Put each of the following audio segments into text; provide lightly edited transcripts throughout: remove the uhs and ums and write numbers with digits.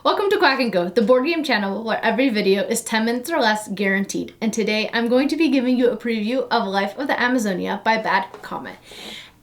Welcome to Quack Co, the board game channel where every video is 10 minutes or less guaranteed. And today I'm going to be giving you a preview of Life of the Amazonia by Bad Comet.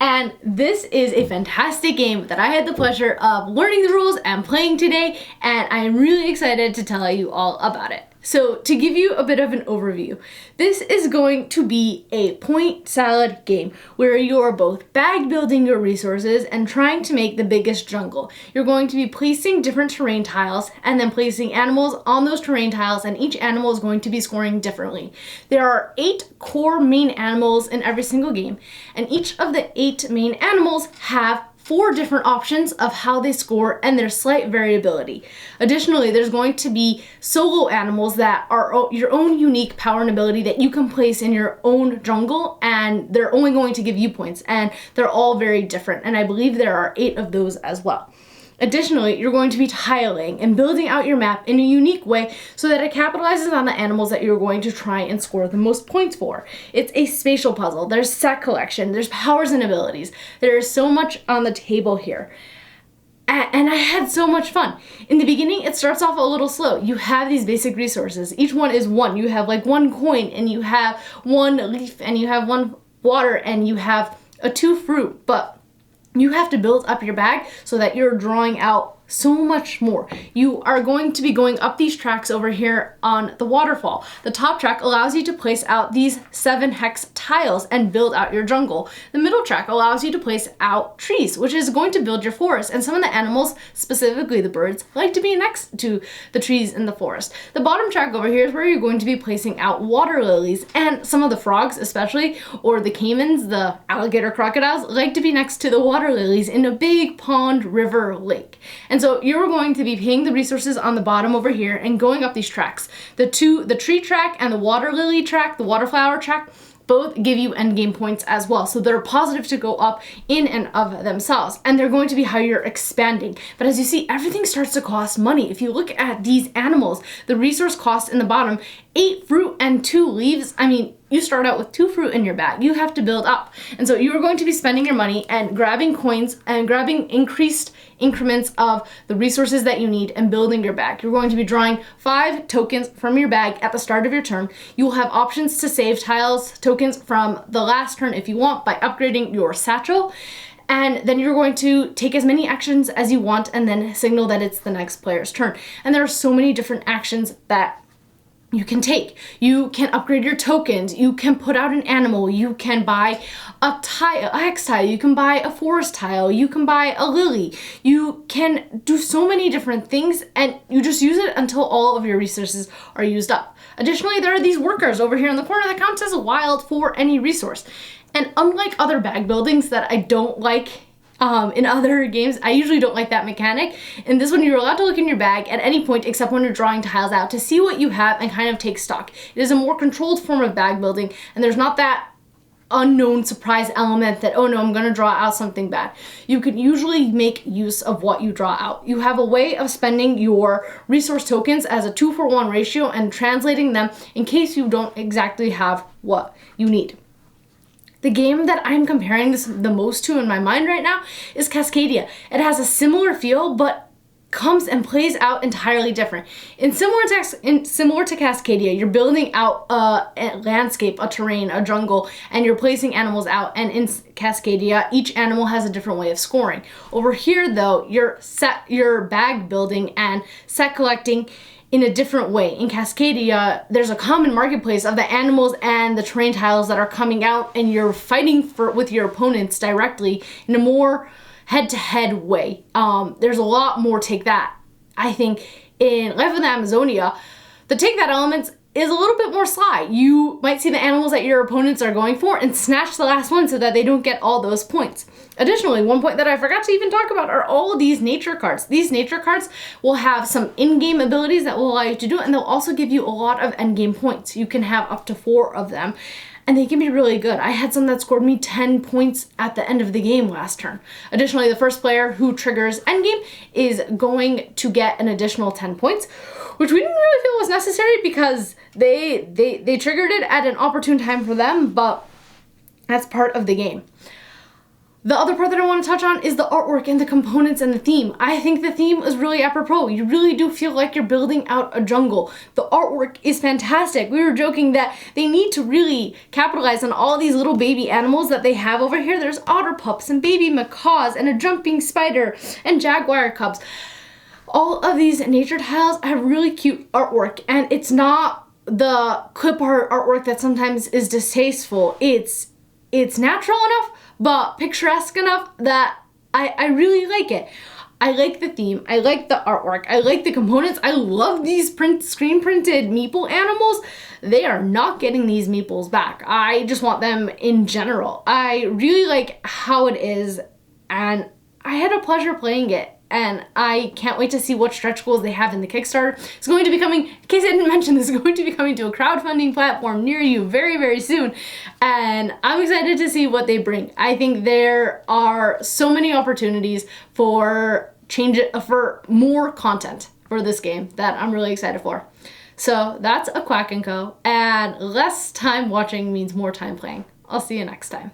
And this is a fantastic game that I had the pleasure of learning the rules and playing today, and I am really excited to tell you all about it. So to give you a bit of an overview, this is going to be a point salad game where you're both bag building your resources and trying to make the biggest jungle. You're going to be placing different terrain tiles and then placing animals on those terrain tiles, and each animal is going to be scoring differently. There are 8 core main animals in every single game, and each of the 8 main animals have 4 different options of how they score and their slight variability. Additionally, there's going to be solo animals that are your own unique power and ability that you can place in your own jungle, and they're only going to give you points, and they're all very different, and I believe there are 8 of those as well. Additionally, you're going to be tiling and building out your map in a unique way so that it capitalizes on the animals that you're going to try and score the most points for. It's a spatial puzzle. There's set collection, there's powers and abilities. There is so much on the table here. And I had so much fun. In the beginning, it starts off a little slow. You have these basic resources. Each one is 1. You have like 1 coin, and you have 1 leaf, and you have 1 water, and you have a 2 fruit, but you have to build up your bag so that you're drawing out so much more. You are going to be going up these tracks over here on the waterfall. The top track allows you to place out these 7 hex tiles and build out your jungle. The middle track allows you to place out trees, which is going to build your forest. And some of the animals, specifically the birds, like to be next to the trees in the forest. The bottom track over here is where you're going to be placing out water lilies, and some of the frogs especially, or the caimans, the alligator crocodiles, like to be next to the water lilies in a big pond, river, lake. And so you're going to be paying the resources on the bottom over here and going up these tracks. The tree track and the water lily track, the waterflower track, both give you endgame points as well. So they're positive to go up in and of themselves, and they're going to be how you're expanding. But as you see, everything starts to cost money. If you look at these animals, the resource cost in the bottom, 8 fruit and 2 leaves, I mean, you start out with 2 fruit in your bag. You have to build up. And so you are going to be spending your money and grabbing coins and grabbing increased increments of the resources that you need and building your bag. You're going to be drawing 5 tokens from your bag at the start of your turn. You will have options to save tiles, tokens from the last turn if you want by upgrading your satchel. And then you're going to take as many actions as you want and then signal that it's the next player's turn. And there are so many different actions that you can take. You can upgrade your tokens, you can put out an animal, you can buy a tile, a hex tile, you can buy a forest tile, you can buy a lily, you can do so many different things, and you just use it until all of your resources are used up. Additionally, there are these workers over here in the corner that counts as wild for any resource. And unlike other bag buildings that I don't like in other games, I usually don't like that mechanic. In this one, you're allowed to look in your bag at any point except when you're drawing tiles out to see what you have and kind of take stock. It is a more controlled form of bag building, and there's not that unknown surprise element that, oh no, I'm gonna draw out something bad. You can usually make use of what you draw out. You have a way of spending your resource tokens as a 2-for-1 ratio and translating them in case you don't exactly have what you need. The game that I'm comparing this the most to in my mind right now is Cascadia. It has a similar feel, but comes and plays out entirely different. Similar to Cascadia, you're building out a landscape, a terrain, a jungle, and you're placing animals out. And in Cascadia, each animal has a different way of scoring. Over here, though, you're bag building and set collecting in a different way. In Cascadia, there's a common marketplace of the animals and the terrain tiles that are coming out, and you're fighting with your opponents directly in a more head-to-head way. There's a lot more take that. I think in Life of the Amazonia, the take that elements is a little bit more sly. You might see the animals that your opponents are going for and snatch the last one so that they don't get all those points. Additionally, one point that I forgot to even talk about are all of these nature cards. These nature cards will have some in-game abilities that will allow you to do it, and they'll also give you a lot of end-game points. You can have up to 4 of them, and they can be really good. I had some that scored me 10 points at the end of the game last turn. Additionally, the first player who triggers endgame is going to get an additional 10 points, which we didn't really feel was necessary because they triggered it at an opportune time for them, but that's part of the game. The other part that I want to touch on is the artwork and the components and the theme. I think the theme is really apropos. You really do feel like you're building out a jungle. The artwork is fantastic. We were joking that they need to really capitalize on all these little baby animals that they have over here. There's otter pups and baby macaws and a jumping spider and jaguar cubs. All of these nature tiles have really cute artwork, and it's not the clip art artwork that sometimes is distasteful. It's natural enough, but picturesque enough that I really like it. I like the theme, I like the artwork, I like the components. I love these screen printed meeple animals. They are not getting these meeples back. I just want them in general. I really like how it is, and I had a pleasure playing it. And I can't wait to see what stretch goals they have in the Kickstarter. It's going to be coming, in case I didn't mention this, is going to be coming to a crowdfunding platform near you very, very soon. And I'm excited to see what they bring. I think there are so many opportunities for for more content for this game that I'm really excited for. So that's a Quack Co. And less time watching means more time playing. I'll see you next time.